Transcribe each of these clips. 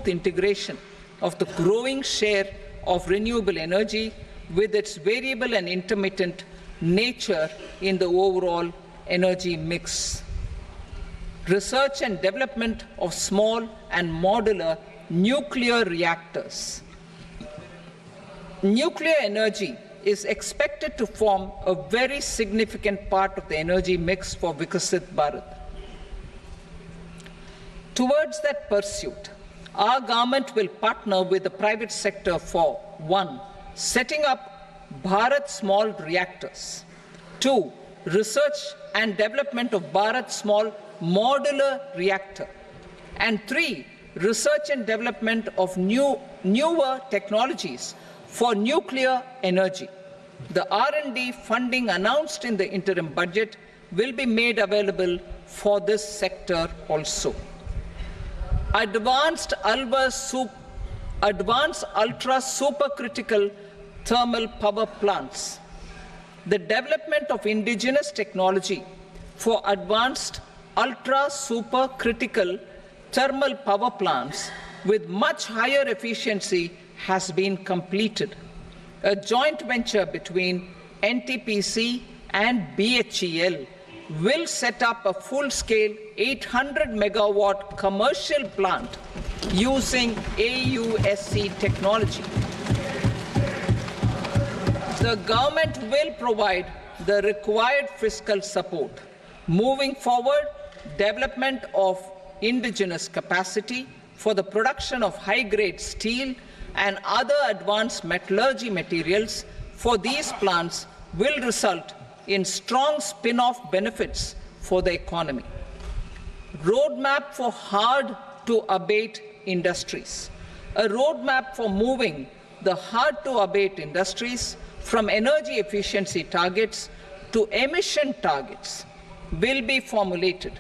integration of the growing share of renewable energy with its variable and intermittent nature in the overall energy mix. Research and development of small and modular nuclear reactors. Nuclear energy is expected to form a very significant part of the energy mix for Viksit Bharat. Towards that pursuit, our government will partner with the private sector for 1. Setting up Bharat Small Reactors, 2. Research and development of Bharat Small Modular Reactor, and 3. Research and development of newer technologies for nuclear energy. The R&D funding announced in the interim budget will be made available for this sector also. Advanced ultra supercritical thermal power plants. The development of indigenous technology for advanced ultra supercritical thermal power plants with much higher efficiency has been completed. A joint venture between NTPC and BHEL will set up a full-scale 800 megawatt commercial plant using AUSC technology. The government will provide the required fiscal support. Moving forward, development of indigenous capacity for the production of high-grade steel and other advanced metallurgy materials for these plants will result in strong spin-off benefits for the economy. Roadmap for hard-to-abate industries. A roadmap for moving the hard-to-abate industries from energy efficiency targets to emission targets will be formulated.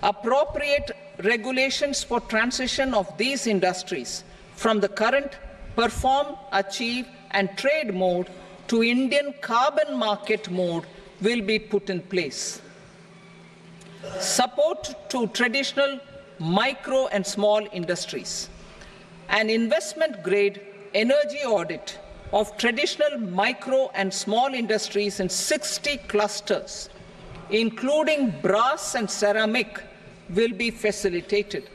Appropriate regulations for transition of these industries from the current perform, achieve, and trade mode to Indian carbon market mode will be put in place. Support to traditional micro and small industries. An investment-grade energy audit of traditional micro and small industries in 60 clusters, including brass and ceramic, will be facilitated.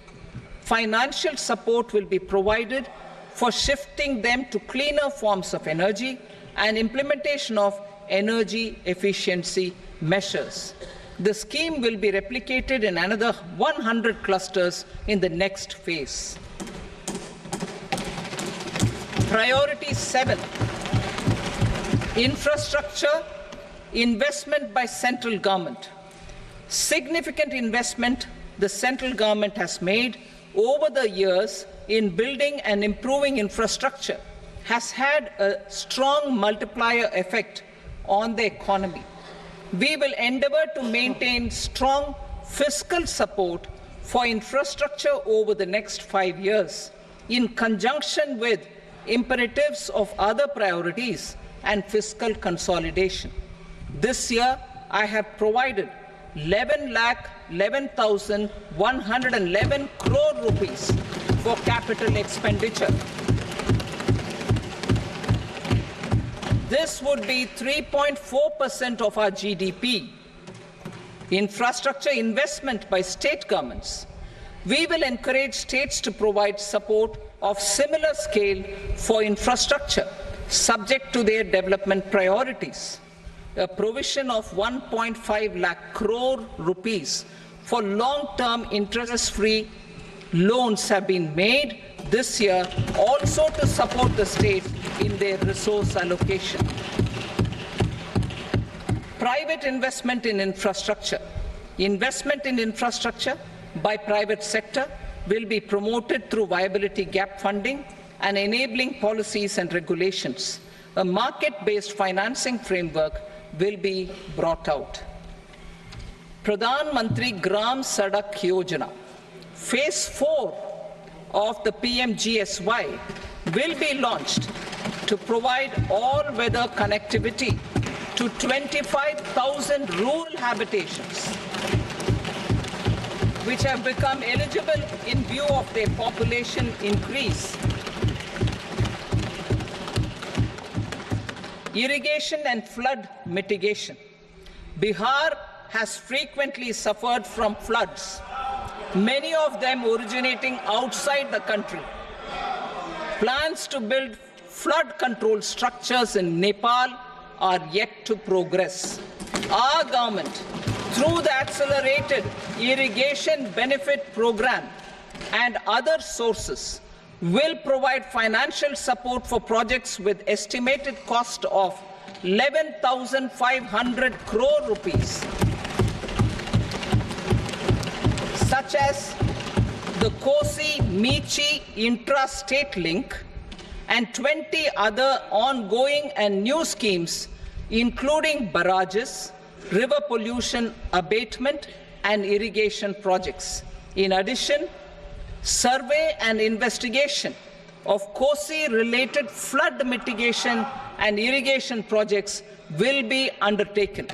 Financial support will be provided for shifting them to cleaner forms of energy and implementation of energy efficiency measures. The scheme will be replicated in another 100 clusters in the next phase. Priority 7, infrastructure investment by central government. Significant investment the central government has made over the years in building and improving infrastructure has had a strong multiplier effect on the economy. We will endeavor to maintain strong fiscal support for infrastructure over the next 5 years in conjunction with imperatives of other priorities and fiscal consolidation. This year, I have provided 11,11,111 crore rupees for capital expenditure. This would be 3.4% of our GDP. Infrastructure investment by state governments. We will encourage states to provide support of similar scale for infrastructure, subject to their development priorities. A provision of 1.5 lakh crore rupees for long-term interest-free loans have been made this year also to support the states in their resource allocation. Private investment in infrastructure. Investment in infrastructure by private sector will be promoted through viability gap funding and enabling policies and regulations. A market-based financing framework will be brought out. Pradhan Mantri Gram Sadak Yojana, Phase 4 of the PMGSY will be launched to provide all-weather connectivity to 25,000 rural habitations. which have become eligible in view of their population increase. Irrigation and flood mitigation. Bihar has frequently suffered from floods, many of them originating outside the country. Plans to build flood control structures in Nepal are yet to progress. Our government, through the Accelerated Irrigation Benefit Program and other sources, will provide financial support for projects with estimated cost of 11,500 crore rupees, such as the Kosi-Michi intra-state link and 20 other ongoing and new schemes, including barrages, river pollution abatement, and irrigation projects. In addition, survey and investigation of Kosi-related flood mitigation and irrigation projects will be undertaken.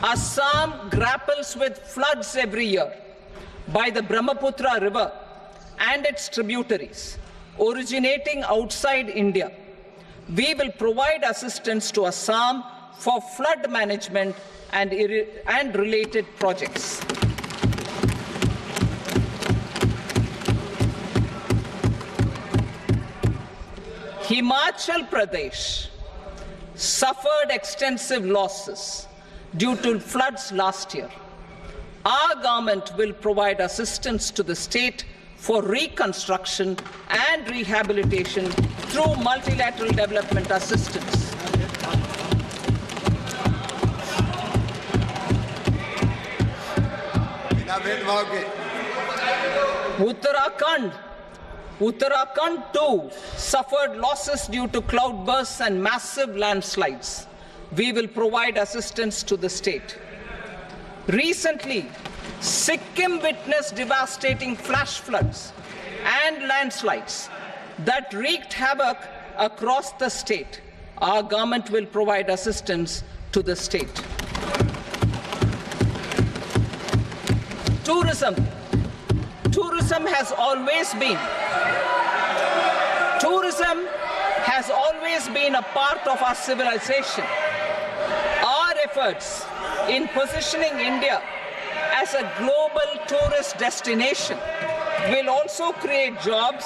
Assam grapples with floods every year by the Brahmaputra River and its tributaries originating outside India. We will provide assistance to Assam for flood management and related projects. Himachal Pradesh suffered extensive losses due to floods last year. Our government will provide assistance to the state for reconstruction and rehabilitation through multilateral development assistance. Uttarakhand too suffered losses due to cloudbursts and massive landslides. We will provide assistance to the state. Recently, Sikkim witnessed devastating flash floods and landslides that wreaked havoc across the state. Our government will provide assistance to the state. Tourism has always been a part of our civilization. Our efforts in positioning India as a global tourist destination will also create jobs,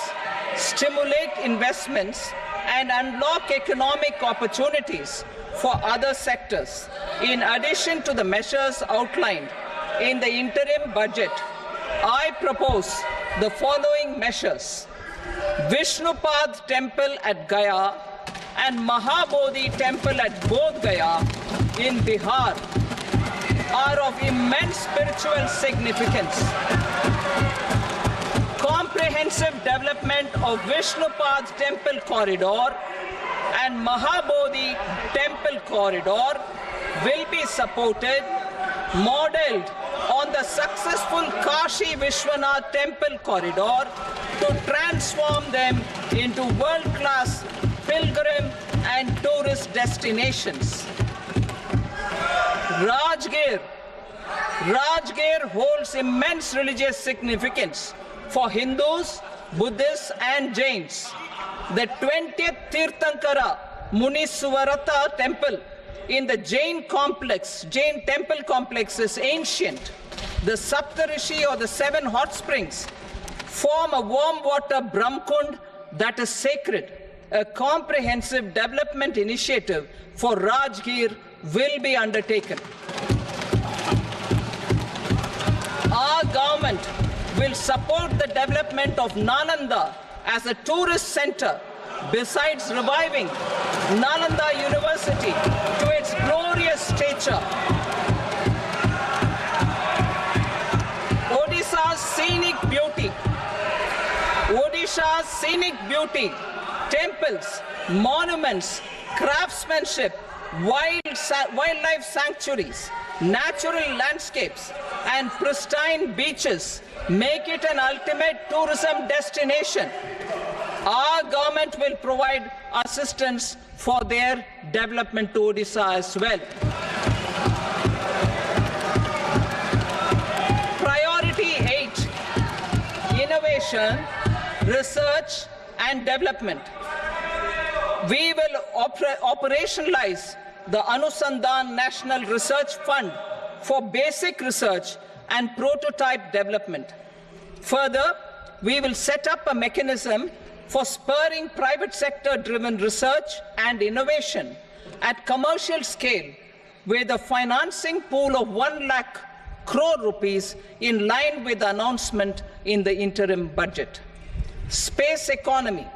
stimulate investments, and unlock economic opportunities for other sectors. In addition to the measures outlined in the interim budget, I propose the following measures. Vishnupad Temple at Gaya and Mahabodhi Temple at Bodh Gaya in Bihar are of immense spiritual significance. Comprehensive development of Vishnupad Temple Corridor and Mahabodhi Temple Corridor will be supported, modeled on the successful Kashi Vishwanath Temple Corridor to transform them into world-class pilgrim and tourist destinations. Rajgir holds immense religious significance for Hindus, Buddhists, and Jains. The 20th Tirthankara Muniswarata temple in the Jain temple complex is ancient. The Saptarishi, or the 7 hot springs, form a warm water Brahmkund that is sacred. A comprehensive development initiative for Rajgir will be undertaken. Our government will support the development of Nalanda as a tourist center, besides reviving Nalanda University to its glorious stature. Odisha's scenic beauty, temples, monuments, craftsmanship, wildlife sanctuaries, natural landscapes, and pristine beaches make it an ultimate tourism destination. Our government will provide assistance for their development to Odisha as well. innovation, research and development. We will operationalize the Anusandhan National Research Fund for basic research and prototype development. Further, we will set up a mechanism for spurring private sector-driven research and innovation at commercial scale with a financing pool of 1 lakh crore rupees in line with the announcement in the interim budget. Space economy.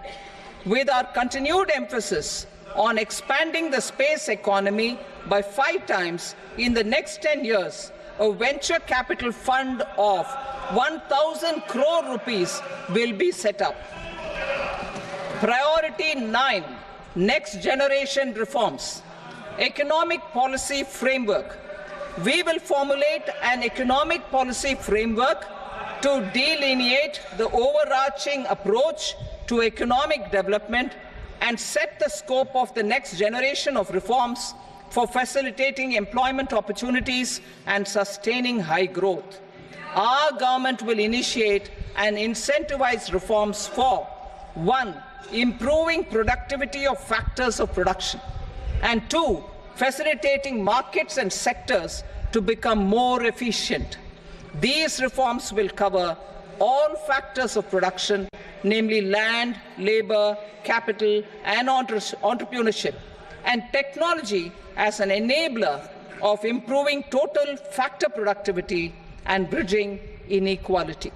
With our continued emphasis on expanding the space economy by 5 times in the next 10 years, a venture capital fund of 1,000 crore rupees will be set up. Priority 9, next generation reforms. Economic policy framework. We will formulate an economic policy framework to delineate the overarching approach to economic development and set the scope of the next generation of reforms for facilitating employment opportunities and sustaining high growth. Our government will initiate and incentivize reforms for 1. Improving productivity of factors of production, and 2. Facilitating markets and sectors to become more efficient. These reforms will cover all factors of production, namely land, labor, capital, and entrepreneurship, and technology as an enabler of improving total factor productivity and bridging inequality.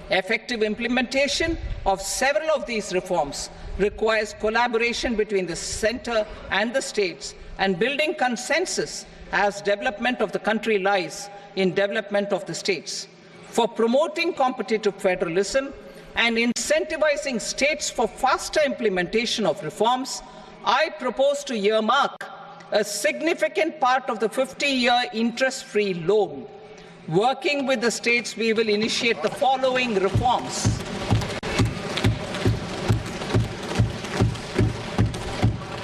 Effective implementation of several of these reforms requires collaboration between the centre and the states, and building consensus as development of the country lies in development of the states. For promoting competitive federalism and incentivizing states for faster implementation of reforms, I propose to earmark a significant part of the 50-year interest-free loan. Working with the states, we will initiate the following reforms.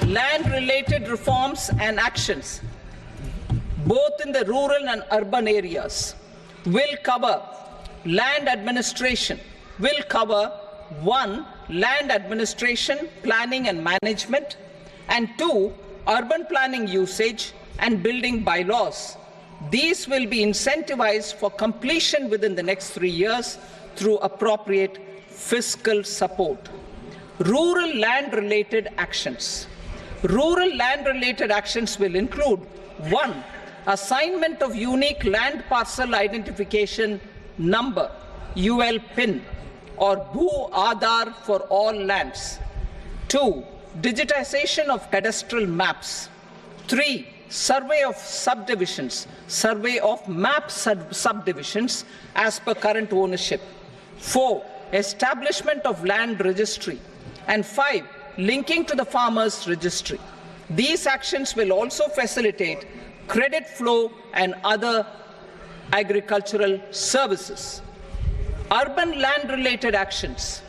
Land-related reforms and actions, both in the rural and urban areas, will cover land administration, will cover 1. Land administration, planning and management, and 2. Urban planning usage and building bylaws. These will be incentivized for completion within the next 3 years through appropriate fiscal support. Rural land-related actions. Rural land-related actions will include 1. Assignment of unique land parcel identification number, UL PIN, or Bhu Aadhaar for all lands. 2. Digitization of cadastral maps. 3. Survey of subdivisions, survey of map subdivisions as per current ownership. 4. Establishment of land registry. And 5. Linking to the farmers registry. These actions will also facilitate credit flow and other agricultural services. Urban land-related actions.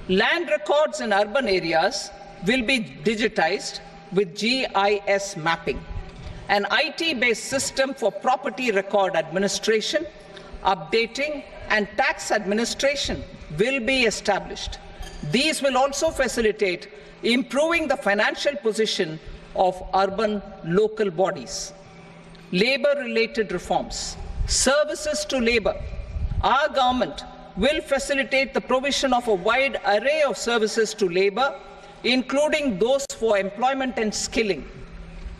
Land records in urban areas will be digitized with GIS mapping. An IT-based system for property record administration, updating, and tax administration will be established. These will also facilitate improving the financial position of urban local bodies. Labor-related reforms. Services to labor. Our government will facilitate the provision of a wide array of services to labor, including those for employment and skilling.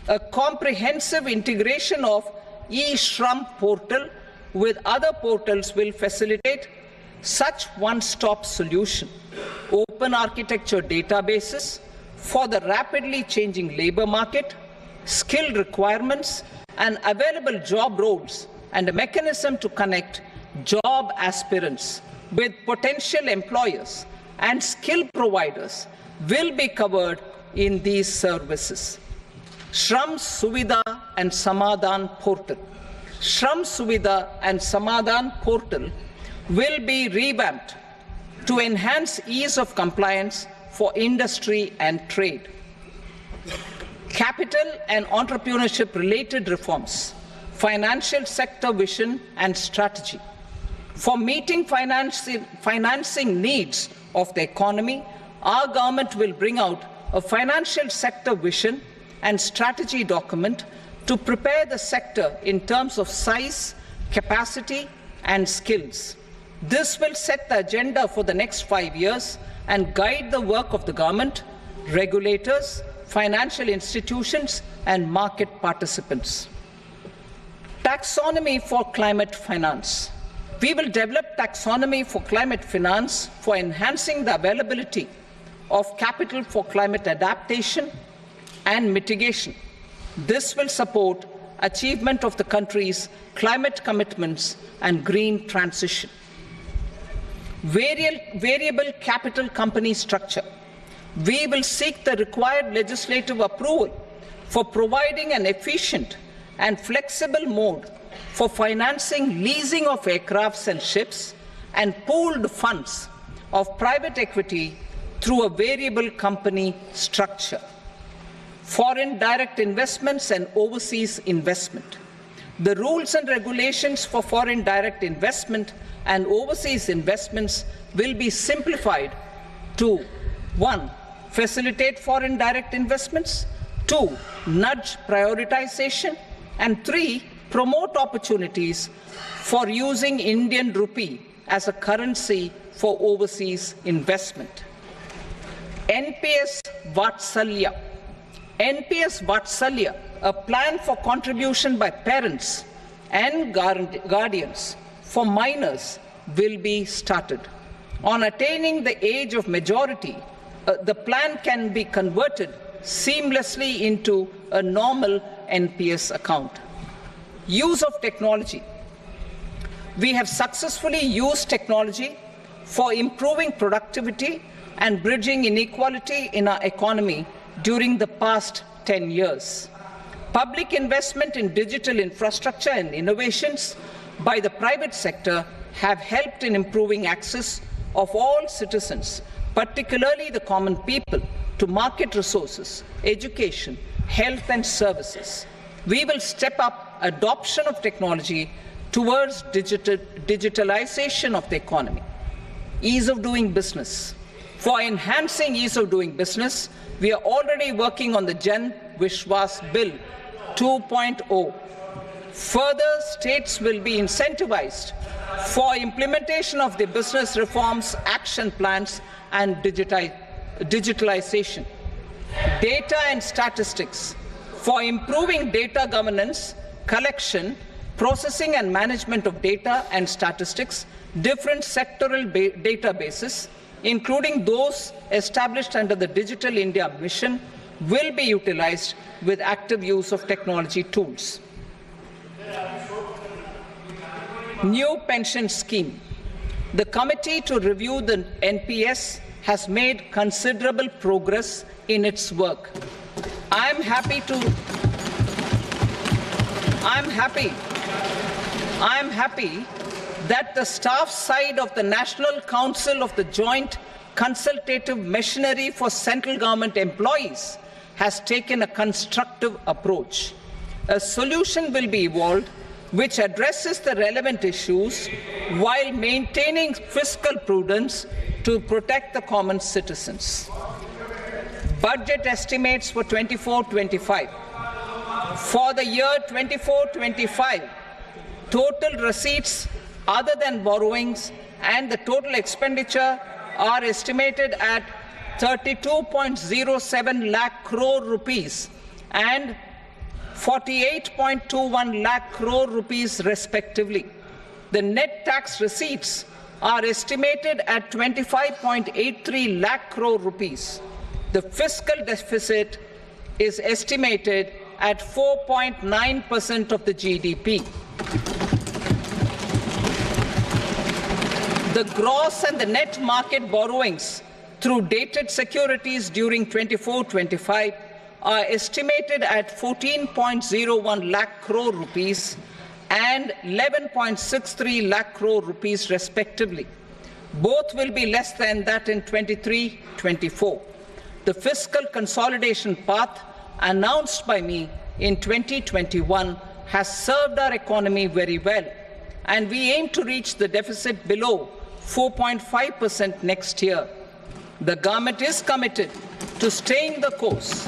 A comprehensive integration of e-Shram portal with other portals will facilitate such one-stop solution. Open architecture databases for the rapidly changing labor market, skill requirements, and available job roles, and a mechanism to connect job aspirants with potential employers and skill providers will be covered in these services. Shram Suvidha and Samadhan portal. Shram Suvidha and Samadhan portal will be revamped to enhance ease of compliance for industry and trade. Capital and entrepreneurship related reforms, financial sector vision and strategy. For meeting financing needs of the economy, our government will bring out a financial sector vision and strategy document to prepare the sector in terms of size, capacity, and skills. This will set the agenda for the next 5 years and guide the work of the government, regulators, financial institutions, and market participants. Taxonomy for climate finance. We will develop taxonomy for climate finance for enhancing the availability of capital for climate adaptation and mitigation. This will support achievement of the country's climate commitments and green transition. Variable capital company structure. We will seek the required legislative approval for providing an efficient and flexible mode for financing leasing of aircrafts and ships and pooled funds of private equity through a variable company structure. Foreign direct investments and overseas investment. The rules and regulations for foreign direct investment and overseas investments will be simplified to 1. Facilitate foreign direct investments, 2. Nudge prioritization, and 3. Promote opportunities for using Indian rupee as a currency for overseas investment. NPS Vatsalya. NPS Vatsalya, a plan for contribution by parents and guardians for minors, will be started. On attaining the age of majority, the plan can be converted seamlessly into a normal NPS account. Use of technology. We have successfully used technology for improving productivity and bridging inequality in our economy during the past 10 years. Public investment in digital infrastructure and innovations by the private sector have helped in improving access of all citizens, particularly the common people, to market resources, education, health and services. We will step up adoption of technology towards digitalization of the economy. Ease of doing business. For enhancing ease of doing business, we are already working on the Jan Vishwas Bill 2.0. Further, states will be incentivized for implementation of the business reforms, action plans, and digitalization. Data and statistics. For improving data governance, collection, processing and management of data and statistics, different sectoral databases, including those established under the Digital India Mission, will be utilized with active use of technology tools. New pension scheme. The committee to review the NPS has made considerable progress in its work. I'm happy that the staff side of the National Council of the Joint Consultative Machinery for Central Government Employees has taken a constructive approach. A solution will be evolved which addresses the relevant issues while maintaining fiscal prudence to protect the common citizens. Budget estimates for 24-25. For the year 24-25, total receipts other than borrowings and the total expenditure are estimated at 32.07 lakh crore rupees and 48.21 lakh crore rupees respectively. The net tax receipts are estimated at 25.83 lakh crore rupees. The fiscal deficit is estimated at 4.9% of the GDP. The gross and the net market borrowings through dated securities during 24-25 are estimated at 14.01 lakh crore rupees and 11.63 lakh crore rupees respectively. Both will be less than that in 23-24. The fiscal consolidation path announced by me in 2021 has served our economy very well. and we aim to reach the deficit below 4.5% next year. The government is committed to staying the course.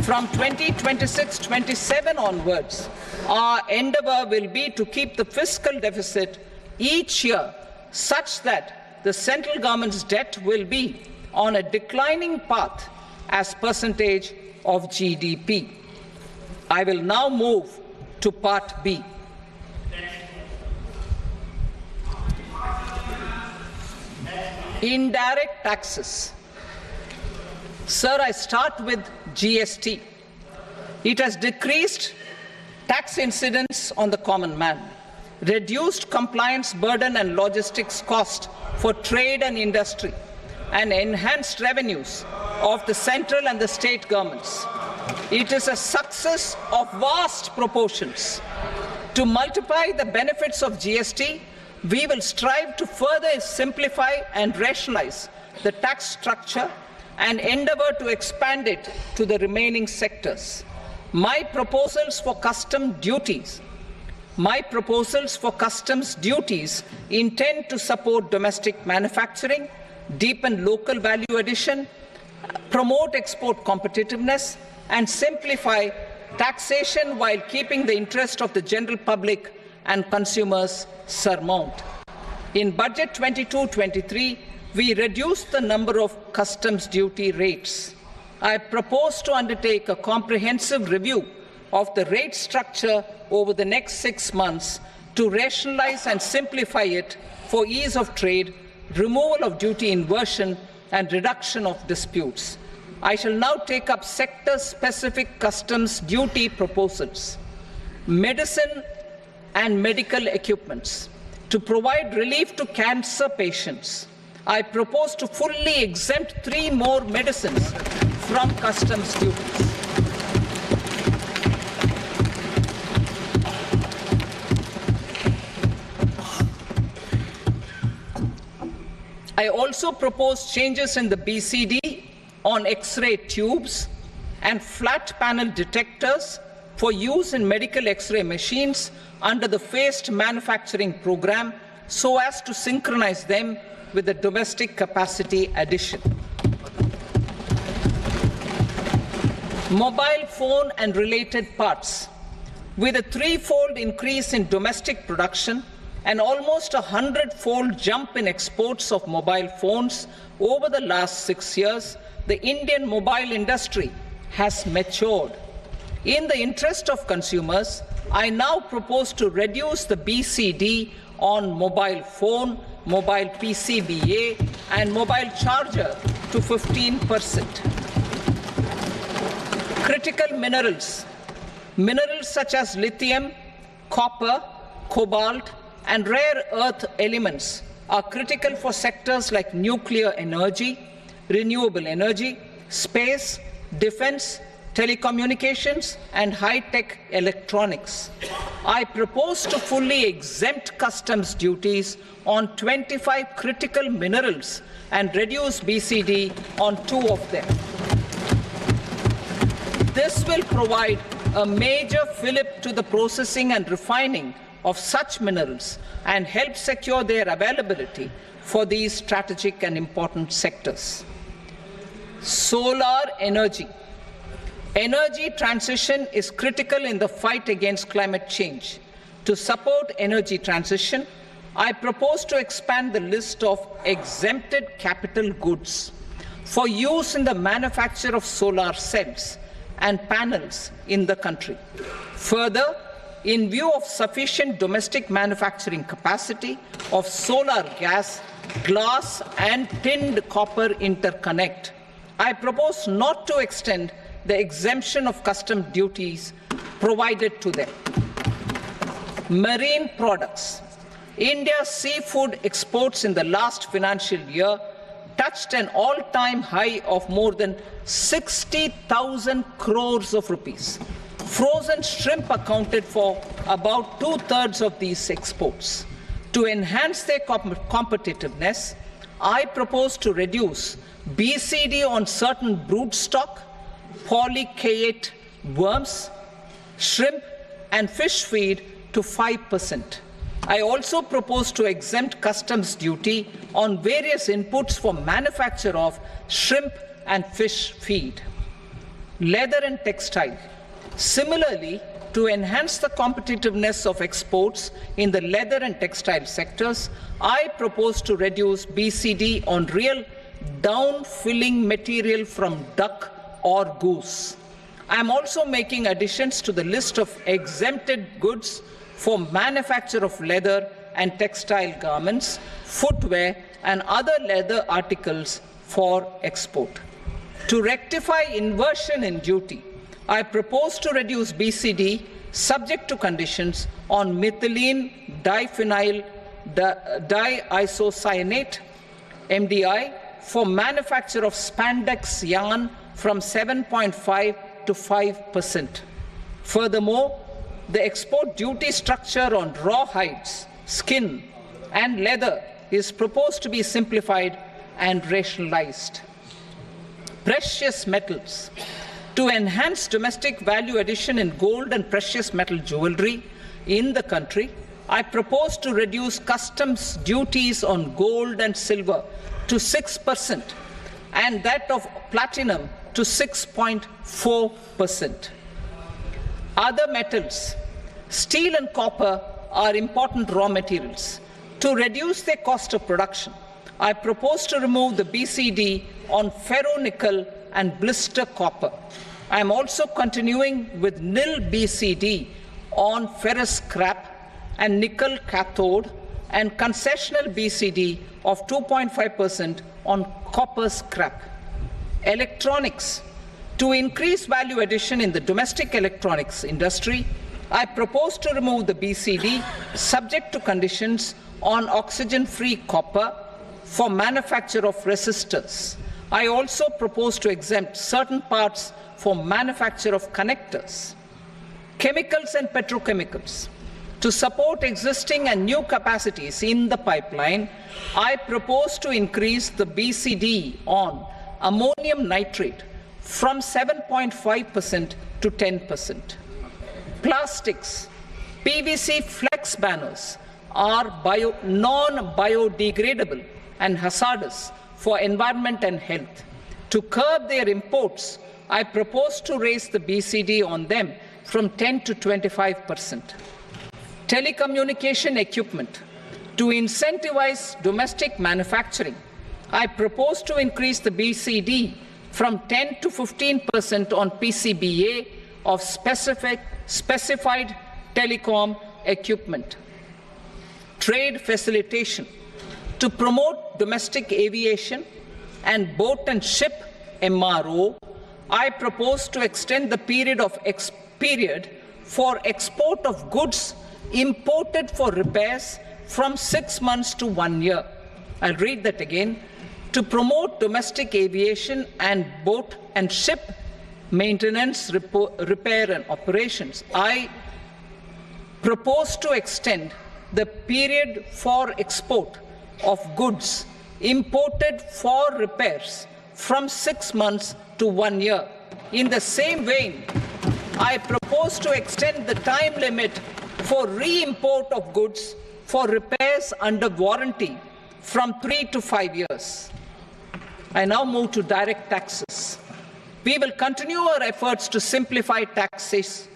From 2026-27 onwards, our endeavour will be to keep the fiscal deficit each year such that the central government's debt will be on a declining path as percentage of GDP. I will now move to Part B. Indirect taxes. Sir, I start with GST. It has decreased tax incidence on the common man, reduced compliance burden and logistics cost for trade and industry, and enhanced revenues of the central and the state governments. It is a success of vast proportions. To multiply the benefits of GST, we will strive to further simplify and rationalize the tax structure and endeavour to expand it to the remaining sectors. My proposals for customs duties intend to support domestic manufacturing, deepen local value addition, promote export competitiveness, and simplify taxation while keeping the interest of the general public and consumers surmount. In Budget 22-23, we reduced the number of customs duty rates. I propose to undertake a comprehensive review of the rate structure over the next 6 months to rationalize and simplify it for ease of trade, removal of duty inversion, and reduction of disputes. I shall now take up sector-specific customs duty proposals. Medicine and medical equipments. To provide relief to cancer patients, I propose to fully exempt 3 more medicines from customs duties. I also propose changes in the BCD on X-ray tubes and flat panel detectors for use in medical X-ray machines under the phased manufacturing program so as to synchronize them with the domestic capacity addition. Mobile phone and related parts. With a 3-fold increase in domestic production and almost a 100-fold jump in exports of mobile phones over the last 6 years, the Indian mobile industry has matured. In the interest of consumers, I now propose to reduce the BCD on mobile phone, mobile PCBA, and mobile charger to 15%. Critical minerals. Minerals such as lithium, copper, cobalt, and rare earth elements are critical for sectors like nuclear energy, renewable energy, space, defense, telecommunications, and high-tech electronics. I propose to fully exempt customs duties on 25 critical minerals and reduce BCD on 2 of them. This will provide a major fillip to the processing and refining of such minerals and help secure their availability for these strategic and important sectors. Solar energy. Energy transition is critical in the fight against climate change. To support energy transition, I propose to expand the list of exempted capital goods for use in the manufacture of solar cells and panels in the country. Further, in view of sufficient domestic manufacturing capacity of solar gas, glass, and tinned copper interconnect, I propose not to extend the exemption of customs duties provided to them. Marine products. India's seafood exports in the last financial year touched an all-time high of more than 60,000 crores of rupees. Frozen shrimp accounted for about 2/3 of these exports. To enhance their competitiveness, I propose to reduce BCD on certain broodstock, polychaete worms, shrimp, and fish feed to 5%. I also propose to exempt customs duty on various inputs for manufacture of shrimp and fish feed. Leather and textile. Similarly, to enhance the competitiveness of exports in the leather and textile sectors, I propose to reduce BCD on real down-filling material from duck or goose. I am also making additions to the list of exempted goods for manufacture of leather and textile garments, footwear, and other leather articles for export. To rectify inversion in duty, I propose to reduce BCD subject to conditions on methylene diphenyl diisocyanate (MDI) for manufacture of spandex yarn from 7.5 to 5%. Furthermore, the export duty structure on raw hides, skin, and leather is proposed to be simplified and rationalized. Precious metals. To enhance domestic value addition in gold and precious metal jewelry in the country, I propose to reduce customs duties on gold and silver to 6% and that of platinum to 6.4%. Other metals. Steel and copper are important raw materials. To reduce their cost of production, I propose to remove the BCD on ferronickel and blister copper. I am also continuing with nil BCD on ferrous scrap and nickel cathode and concessional BCD of 2.5% on copper scrap. Electronics. To increase value addition in the domestic electronics industry, I propose to remove the BCD subject to conditions on oxygen-free copper for manufacture of resistors. I also propose to exempt certain parts for manufacture of connectors. Chemicals and petrochemicals. To support existing and new capacities in the pipeline, I propose to increase the BCD on ammonium nitrate from 7.5% to 10%. Plastics. PVC flex banners are non-biodegradable and hazardous for environment and health. To curb their imports, I propose to raise the BCD on them from 10 to 25%. Telecommunication equipment. To incentivize domestic manufacturing, I propose to increase the BCD from 10 to 15% on PCBA of specified telecom equipment. Trade facilitation. To promote domestic aviation and boat and ship MRO, I propose to extend the period for export of goods imported for repairs from 6 months to 1 year. I'll read that again. To promote domestic aviation and boat and ship maintenance, repair and operations, I propose to extend the period for export of goods imported for repairs from 6 months to 1 year. In the same vein, I propose to extend the time limit for re-import of goods for repairs under warranty from 3 to 5 years. I now move to direct taxes. We will continue our efforts to simplify taxes,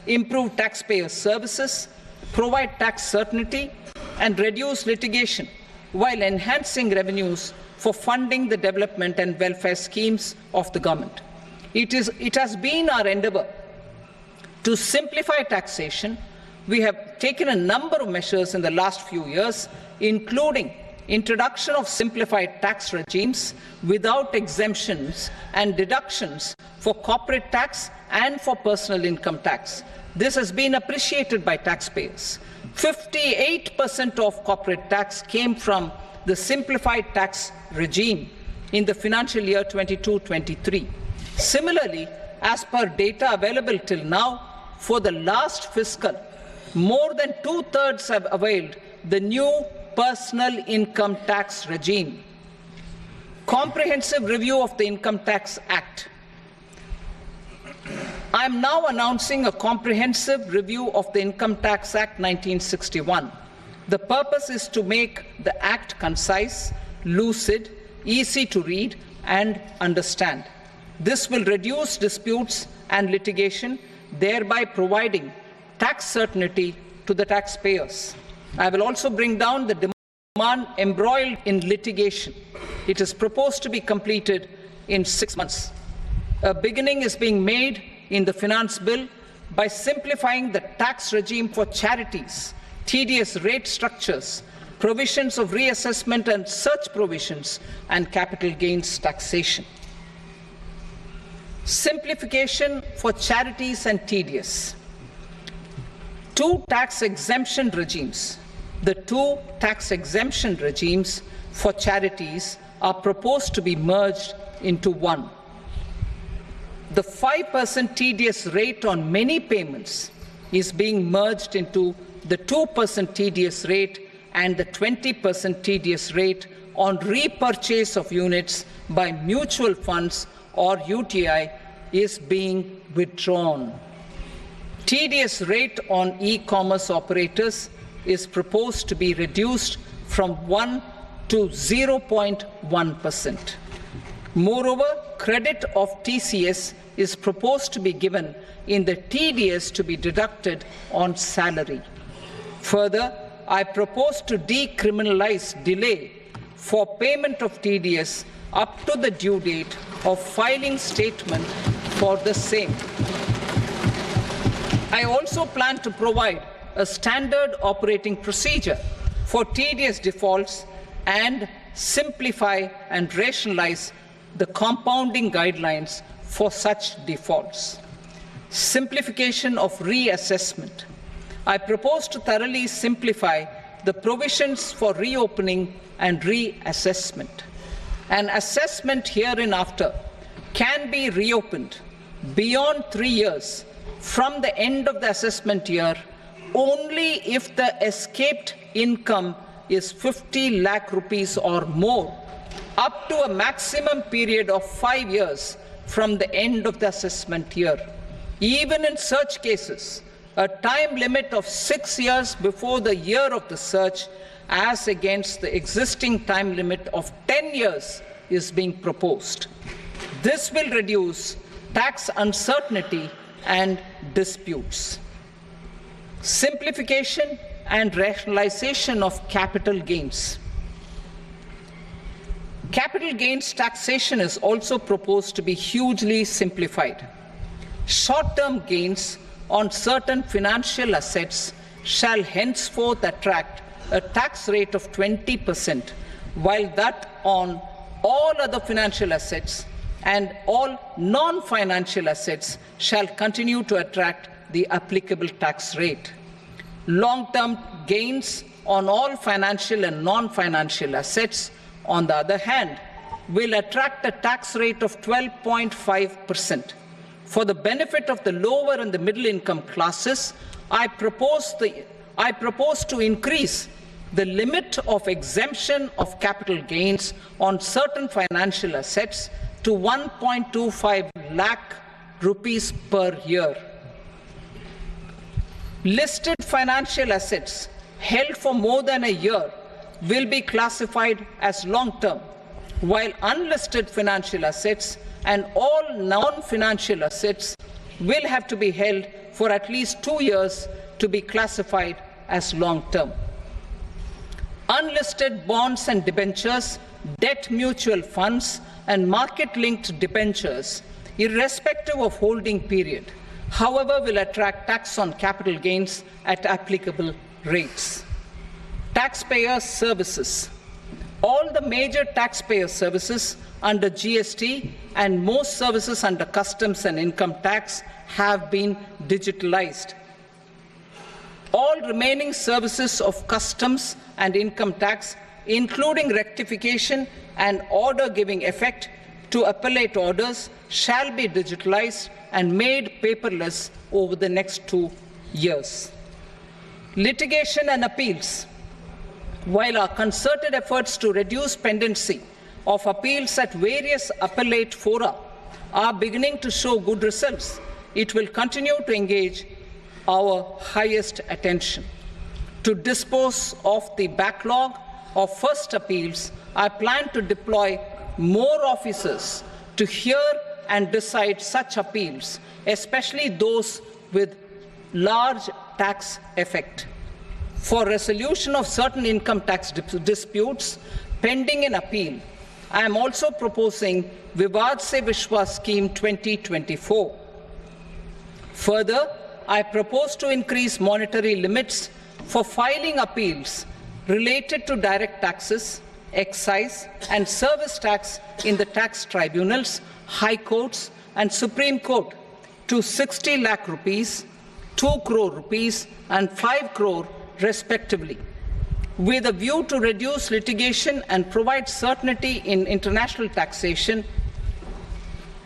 improve taxpayer services, provide tax certainty, and reduce litigation while enhancing revenues for funding the development and welfare schemes of the government. It has been our endeavour to simplify taxation. We have taken a number of measures in the last few years, including introduction of simplified tax regimes without exemptions and deductions for corporate tax and for personal income tax. This has been appreciated by taxpayers. 58% of corporate tax came from the simplified tax regime in the financial year 22-23. Similarly, as per data available till now, for the last fiscal, more than 2/3 have availed the new personal income tax regime. Comprehensive review of the Income Tax Act. I am now announcing a comprehensive review of the Income Tax Act 1961. The purpose is to make the Act concise, lucid, easy to read and understand. This will reduce disputes and litigation, thereby providing tax certainty to the taxpayers. I will also bring down the demand embroiled in litigation. It is proposed to be completed in 6 months. A beginning is being made in the Finance Bill by simplifying the tax regime for charities, tedious rate structures, provisions of reassessment and search provisions, and capital gains taxation. Simplification for charities and tedious. Two tax exemption regimes. The two tax exemption regimes for charities are proposed to be merged into one. The 5% tedious rate on many payments is being merged into the 2% tedious rate, and the 20% tedious rate on repurchase of units by mutual funds or UTI is being withdrawn. Tedious rate on e-commerce operators is proposed to be reduced from 1 to 0.1%. Moreover, credit of TCS is proposed to be given in the TDS to be deducted on salary. Further, I propose to decriminalize delay for payment of TDS up to the due date of filing statement for the same. I also plan to provide a standard operating procedure for TDS defaults and simplify and rationalize the compounding guidelines for such defaults. Simplification of reassessment. I propose to thoroughly simplify the provisions for reopening and reassessment. An assessment hereinafter can be reopened beyond 3 years from the end of the assessment year only if the escaped income is 50 lakh rupees or more, up to a maximum period of 5 years from the end of the assessment year. Even in such cases, a time limit of 6 years before the year of the search, as against the existing time limit of 10 years, is being proposed. This will reduce tax uncertainty and disputes. Simplification and rationalization of capital gains. Capital gains taxation is also proposed to be hugely simplified. Short-term gains on certain financial assets shall henceforth attract a tax rate of 20%, while that on all other financial assets and all non-financial assets shall continue to attract the applicable tax rate. Long-term gains on all financial and non-financial assets, on the other hand, will attract a tax rate of 12.5%. For the benefit of the lower and the middle income classes, I propose to increase the limit of exemption of capital gains on certain financial assets to 1.25 lakh rupees per year. Listed financial assets held for more than a year will be classified as long-term, while unlisted financial assets and all non-financial assets will have to be held for at least 2 years to be classified as long-term. Unlisted bonds and debentures, debt mutual funds, and market-linked debentures, irrespective of holding period, however, will attract tax on capital gains at applicable rates. Taxpayer services. All the major taxpayer services under GST and most services under customs and income tax have been digitalized. All remaining services of customs and income tax, including rectification and order giving effect to appellate orders, shall be digitalized and made paperless over the next 2 years. Litigation and appeals. While our concerted efforts to reduce pendency of appeals at various appellate fora are beginning to show good results, it will continue to engage our highest attention. To dispose of the backlog of first appeals, I plan to deploy more officers to hear and decide such appeals, especially those with large tax effect. For resolution of certain income tax disputes pending an appeal, I am also proposing Vivad Se Vishwas Scheme 2024. Further, I propose to increase monetary limits for filing appeals related to direct taxes, excise and service tax in the tax tribunals, high courts and Supreme Court to 60 lakh rupees, 2 crore rupees and 5 crore respectively, with a view to reduce litigation and provide certainty in international taxation.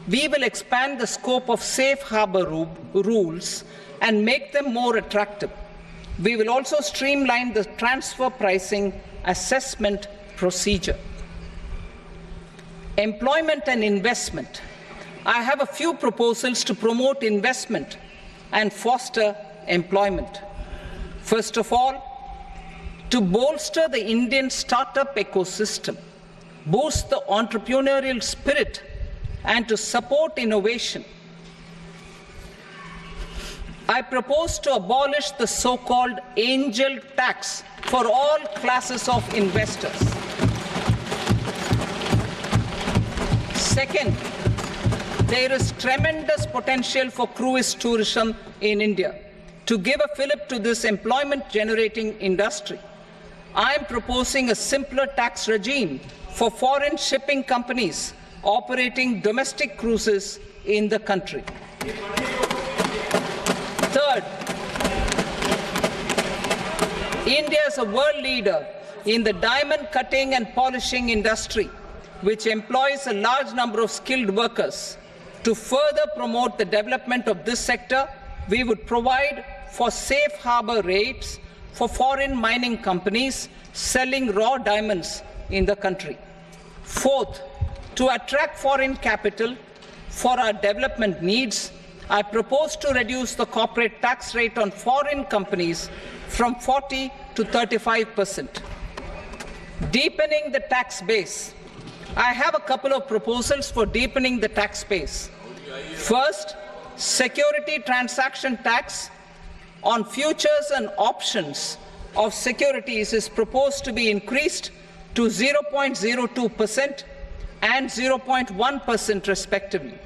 We will expand the scope of safe harbor rules and make them more attractive. We will also streamline the transfer pricing assessment procedure. Employment and investment. I have a few proposals to promote investment and foster employment. First of all, to bolster the Indian startup ecosystem, boost the entrepreneurial spirit, and to support innovation, I propose to abolish the so-called angel tax for all classes of investors. Second, there is tremendous potential for cruise tourism in India. To give a fillip to this employment-generating industry, I am proposing a simpler tax regime for foreign shipping companies operating domestic cruises in the country. Third, India is a world leader in the diamond cutting and polishing industry, which employs a large number of skilled workers. To further promote the development of this sector, we would provide for safe harbor rates for foreign mining companies selling raw diamonds in the country. Fourth, to attract foreign capital for our development needs, I propose to reduce the corporate tax rate on foreign companies from 40 to 35%. Deepening the tax base. I have a couple of proposals for deepening the tax base. First, security transaction tax on futures and options of securities is proposed to be increased to 0.02% and 0.1% respectively.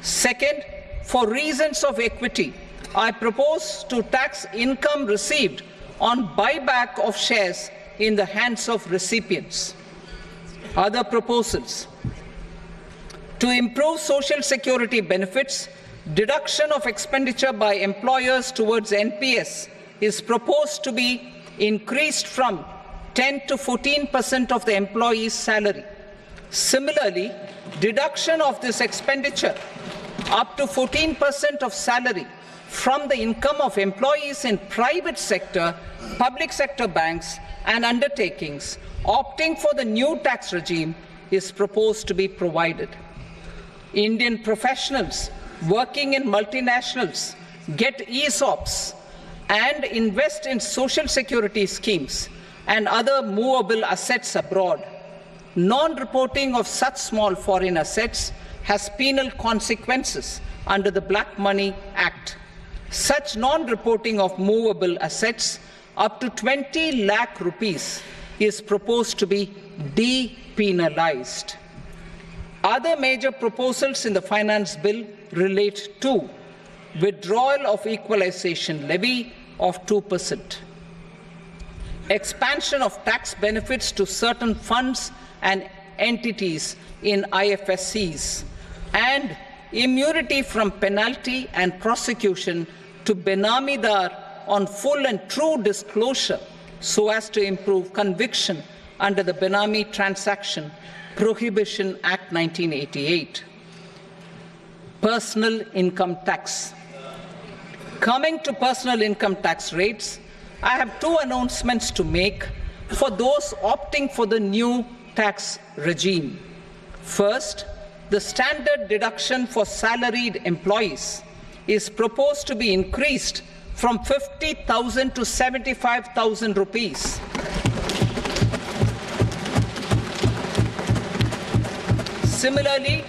Second, for reasons of equity, I propose to tax income received on buyback of shares in the hands of recipients. Other proposals: to improve social security benefits, deduction of expenditure by employers towards NPS is proposed to be increased from 10 to 14% of the employee's salary. Similarly, deduction of this expenditure up to 14% of salary from the income of employees in private sector, public sector banks and undertakings opting for the new tax regime is proposed to be provided. Indian professionals working in multinationals get ESOPs and invest in social security schemes and other movable assets abroad. Non-reporting of such small foreign assets has penal consequences under the Black Money Act. Such non-reporting of movable assets up to 20 lakh rupees is proposed to be depenalized. Other major proposals in the finance bill relate to withdrawal of equalization levy of 2%, expansion of tax benefits to certain funds and entities in IFSCs, and immunity from penalty and prosecution to Benamidar on full and true disclosure so as to improve conviction under the Benami Transaction Prohibition Act 1988. Personal income tax. Coming to personal income tax rates, I have two announcements to make for those opting for the new tax regime. First, the standard deduction for salaried employees is proposed to be increased from 50,000 to 75,000 rupees. Similarly,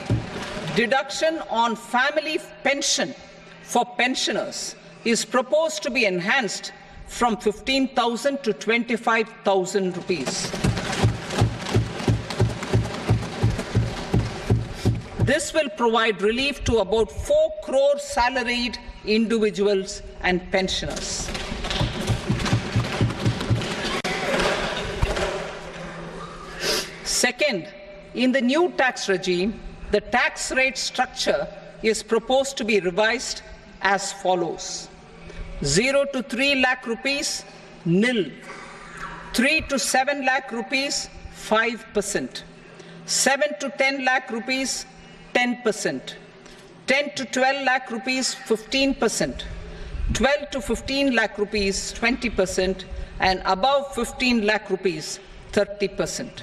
deduction on family pension for pensioners is proposed to be enhanced from 15,000 to 25,000 rupees. This will provide relief to about 4 crore salaried individuals and pensioners. Second, in the new tax regime, the tax rate structure is proposed to be revised as follows: 0 to 3 lakh rupees, nil; 3 to 7 lakh rupees, 5%; 7 to 10 lakh rupees, 10%; 10 to 12 lakh rupees, 15%; 12 to 15 lakh rupees, 20%; and above 15 lakh rupees, 30%.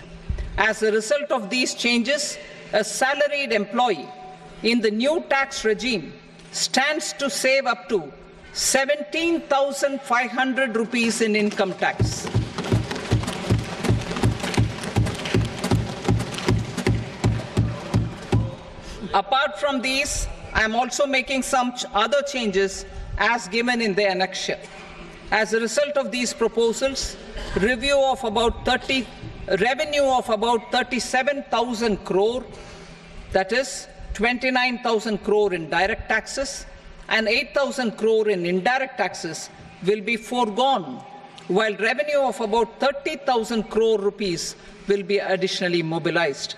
As a result of these changes, a salaried employee in the new tax regime stands to save up to 17,500 rupees in income tax. Apart from these, I am also making some other changes as given in the annexure. As a result of these proposals, revenue of about 37,000 crore, that is 29,000 crore in direct taxes and 8,000 crore in indirect taxes, will be foregone, while revenue of about 30,000 crore rupees will be additionally mobilized.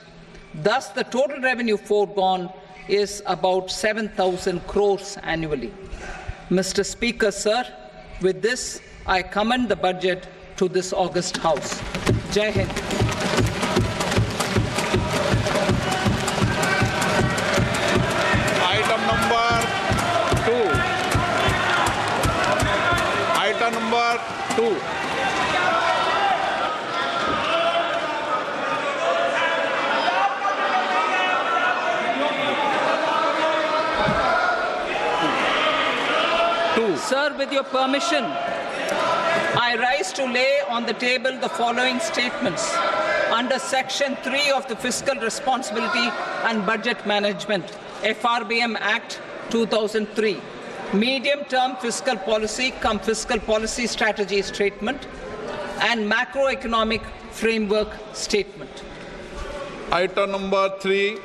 Thus, the total revenue foregone is about 7,000 crores annually. Mr. Speaker, sir, with this, I commend the budget to this august House. Jai Hind. Item number 2. Item number 2. Sir, with your permission, I rise to lay on the table the following statements under Section 3 of the Fiscal Responsibility and Budget Management, FRBM Act 2003, Medium-Term Fiscal Policy cum Fiscal Policy Strategy Statement and Macroeconomic Framework Statement. Item number 3.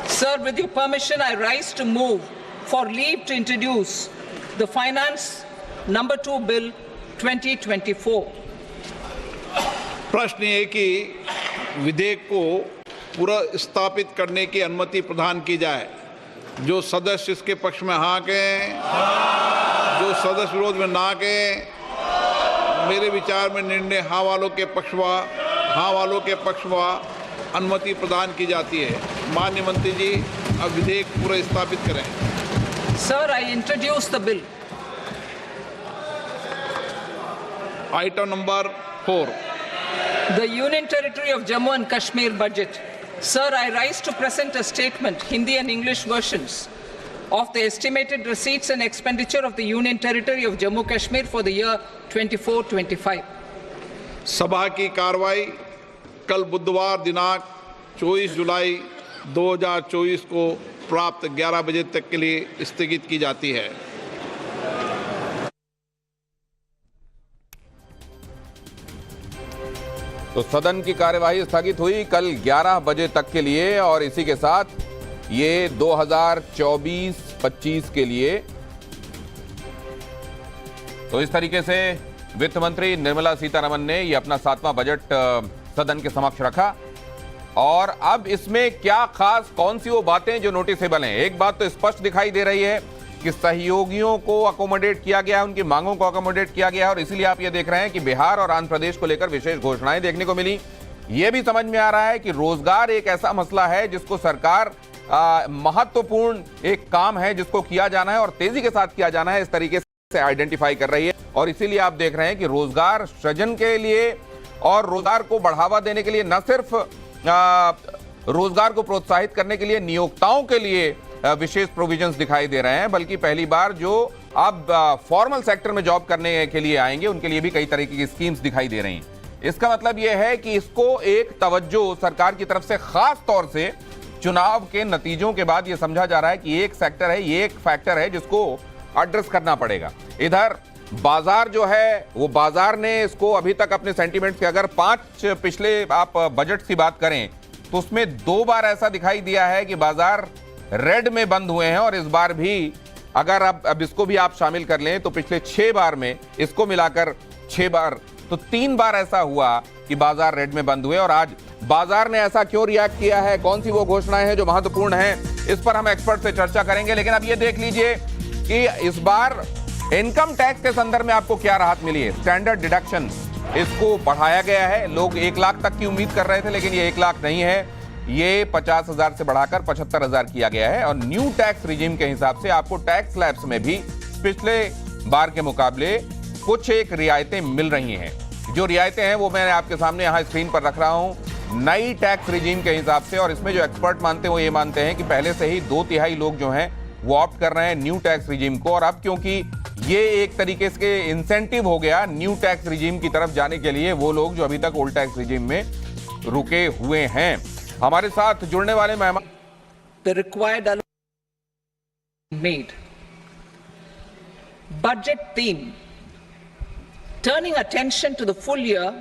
Sir, with your permission, I rise to move for leave to introduce the Finance Number 2 Bill 2024. प्रश्न ये कि विधेयक को पुनर्स्थापित करने की अनुमति प्रदान की जाए। जो सदस्य इसके पक्ष में हाँ कहें, जो सदस्य विरोध में ना कहें। मेरे विचार में निर्णय हाँ वालों के पक्ष में अनुमति प्रदान की जाती है। माननीय मंत्री जी, अब विधेयक पुनर्स्थापित करें। Sir, I introduce the bill. Item number 4. The Union Territory of Jammu and Kashmir budget. Sir, I rise to present a statement, Hindi and English versions, of the estimated receipts and expenditure of the Union Territory of Jammu and Kashmir for the year 24-25. सभा की कार्रवाई कल बुधवार दिनांक 24 जुलाई 2024 को प्राप्त 11 बजे तक के लिए स्थगित की जाती है। तो सदन की कार्यवाही स्थगित हुई कल 11 बजे तक के लिए और इसी के साथ ये 2024-25 के लिए। तो इस तरीके से वित्त मंत्री निर्मला सीतारमन ने ये अपना 7वां बजट सदन के समक्ष रखा और अब इसमें क्या खास कौन सी वो बातें जो नोटिसेबल हैं। एक बात तो स्पष्ट दिखाई दे रही है कि सहयोगियों को अकोमोडेट किया गया है, उनकी मांगों को अकोमोडेट किया गया है और इसीलिए आप ये देख रहे हैं कि बिहार और आंध्र प्रदेश को लेकर विशेष घोषणाएं देखने को मिली। ये भी समझ में आ रहा है कि रोजगार एक ऐसा मसला है जिसको सरकार महत्वपूर्ण एक काम है जिसको किया जाना है और तेजी के साथ किया जाना है, इस तरीके से आइडेंटिफाई कर रही है। और इसीलिए आप देख रहे हैं कि रोजगार सृजन के लिए और रोजगार को बढ़ावा देने के लिए, न सिर्फ रोजगार को प्रोत्साहित करने के लिए, नियोक्ताओं के लिए विशेष प्रोविजंस दिखाई दे रहे हैं, बल्कि पहली बार जो अब फॉर्मल सेक्टर में जॉब करने के लिए आएंगे उनके लिए भी कई तरीके की स्कीम्स दिखाई दे रही हैं। इसका मतलब यह है कि इसको एक तवज्जो सरकार की तरफ से खास तौर से चुनाव के नतीजों के बाद यह समझा जा रहा है कि एक सेक्टर है, ये एक फैक्टर है जिसको एड्रेस करना पड़ेगा। इधर बाजार जो है वो बाजार ने इसको अभी तक अपने सेंटीमेंट्स के अगर 5 पिछले आप बजट की बात करें तो उसमें 2 बार ऐसा दिखाई दिया है कि बाजार रेड में बंद हुए हैं, और इस बार भी अगर अब इसको भी आप शामिल कर लें तो पिछले 6 बार में इसको मिलाकर 6 बार, तो 3 बार ऐसा हुआ कि बाजार रेड में बंद हुए। और आज बाजार ने ऐसा क्यों रिएक्ट किया है, कौन सी वो घोषणाएं हैं जो महत्वपूर्ण हैं, इस पर हम एक्सपर्ट से चर्चा करेंगे। लेकिन अब ये देख लीजिए कि इस बार इनकम टैक्स के संदर्भ में आपको क्या राहत मिली है। स्टैंडर्ड डिडक्शन इसको बढ़ाया गया है। लोग 1 लाख तक की उम्मीद कर रहे थे, लेकिन ये 1 लाख नहीं है, ये 50,000 से बढ़ाकर 75,000 किया गया है। और न्यू टैक्स रिजीम के हिसाब से आपको टैक्स स्लैब्स में भी पिछले बार के मुकाबले कुछ एक रियायतें मिल रही हैं। जो रियायतें हैं वो मैं आपके सामने यहाँ स्क्रीन पर रख रहा हूँ नई टैक्स रिजीम के हिसाब से। और इसमें जो एक्सपर्ट मानते हैं वो ये मानते हैं कि पहले से ही 2/3 लोग जो हैं वो ऑप्ट कर रहे हैं न्यू टैक्स रिजीम को, और अब क्योंकि ये एक तरीके से इंसेंटिव हो गया न्यू टैक्स रिजीम की तरफ जाने के लिए वो लोग जो अभी तक ओल्ड टैक्स रिजीम में रुके हुए हैं। हमारे साथ जुड़ने वाले मेहमान the required made. Budget theme, turning attention to the full year